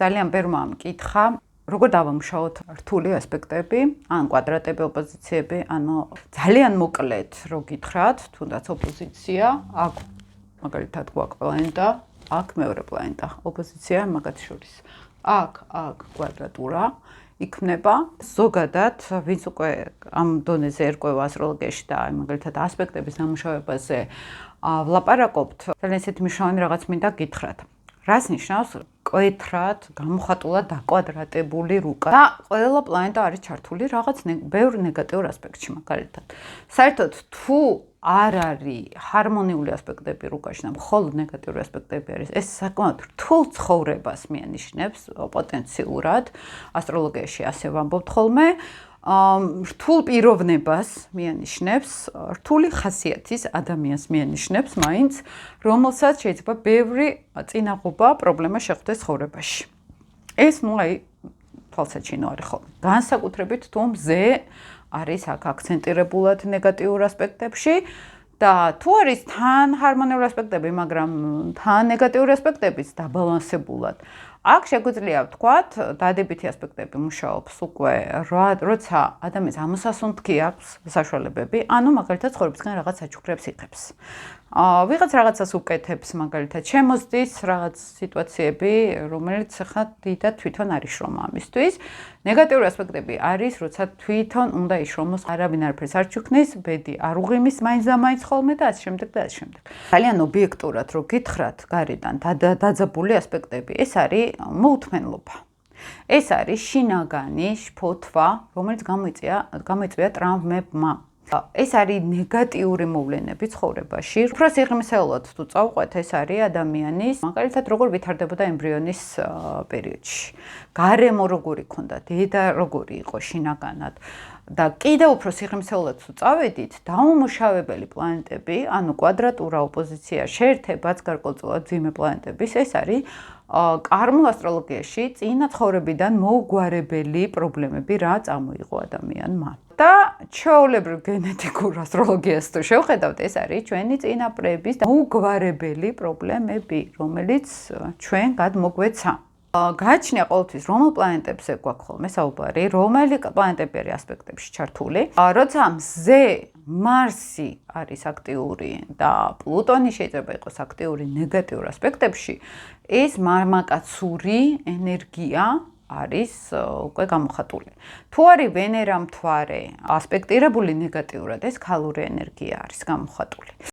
ძალიან ბევრმა მკითხა, როგორ დავამუშავოთ რთული ასპექტები, ან კვადრატები, ოპოზიციები, ანუ ძალიან მოკლედ რო გითხრათ, თუნდაც ოპოზიცია, აქ მაგალითად გვაქვს პლანეტა, აქ მეორე პლანეტა, ოპოზიცია მაგათ შორის. აქ კვადრატურა იქმნება. ზოგადად, ვინც უკვე ამ დონეზე ერკვევა ასტროლოგიაში და მაგალითად ასპექტების დამუშავებაზე ვლაპარაკობთ, ძალიან ისეთი მნიშვნელოვანი რაღაც მინდა გითხრათ. რას ნიშნავს კვეთრად, გამოხატულად დაკვადრატებული რუკა? და ყველა პლანეტა არის ჩართული რაღაც ბევრ ნეგატიურ ასპექტში, მაგალითად. საერთოდ თუ არ არის ჰარმონიული ასპექტები რუკაში და მხოლოდ ნეგატიური ასპექტები არის, ეს საკმაოდ რთულ ცხოვრებას მიანიშნებს პოტენციურად. ასტროლოგიაში ასე ვამბობთ ხოლმე. რთულ პიროვნებას მიანიშნებს, რთული ხასიათის ადამიანს მიანიშნებს, მაინც, რომელსაც შეიძლება ბევრი წინაღობა პრობლემა შეხვდეს ცხოვრებაში. ეს თვალსაჩინო არის ხოლმე. განსაკუთრებით თუ მზე არის აქ აქცენტირებულად ნეგატიურ ასპექტებში და თუ არის თან ჰარმონიული ასპექტები, მაგრამ თან ნეგატიური ასპექტებიც დაბალანსებულად. აქ შეგვიძლია ვთქვათ, დადებითი ასპექტები მუშაობს უკვე, როცა ადამიანს ამოსასუნთქი აქვს საშუალებები, ანუ მაგალითად ცხოვრებისგან რაღაც საჩუქრებს იღებს. ვიღაც რაღაცას უკეთებს, მაგალითად შემოსდის რაღაც სიტუაციები, რომელიც ხა დიდად თვითონ არ იშრომა ამისთვის. ნეგატიური ასპექტები არის, როცა თვითონ უნდა იშრომოს, არავინ არაფერს არ ჩუქნის, ბედი არ უღიმის მაინც და მაინც ხოლმე და ასე შემდეგ და ასე შემდეგ. ძალიან ობიექტურად რო გითხრათ გარედან დაძაბული ასპექტები, ეს არის მოუთმენლობა. ეს არის შინაგანი შფოთვა, რომელიც გამოიწვია ტრამვებმა. ეს არის ნეგატიური მოვლენები ცხოვრებაში. უფრო სიღრმისეულად თუ წავყვეთ, ეს არის ადამიანის, მაგალითად, როგორ ვითარდებოდა ემბრიონის პერიოდში. გარემო როგორი ქონდა, დედა როგორი იყო შინაგანად. და კიდევ უფრო სიღრმისეულად თუ წავედით, დაუმუშავებელი პლანეტები, ანუ კვადრატურა, ოპოზიცია, შეერთებაც გარკვეულწილად მძიმე პლანეტების, ეს არის კარმულ ასტროლოგიაში წინა ცხოვრებიდან მოუგვარებელი პრობლემები, რა წამოიღო ადამიანმა. და ჩვეულებრივ გენეტიკურ ასტროლოგიას თუ შევხედავთ, ეს არის ჩვენი წინაპრების მოუგვარებელი პრობლემები, რომელიც ჩვენ გადმოგვეცა. გააჩნია ყოველთვის რომელ პლანეტებზე გვაქვს ხოლმე საუბარი, რომელი პლანეტები არის ასპექტებში ჩართული. როცა მზე მარსი არის აქტიური და პლუტონი შეიძლება იყოს აქტიური ნეგატიურ ასპექტებში, ეს მამაკაცური ენერგია არის უკვე გამოხატული. თუ არის ვენერა მთვარე ასპექტირებული ნეგატიურად, ეს ქალური ენერგია არის გამოხატული.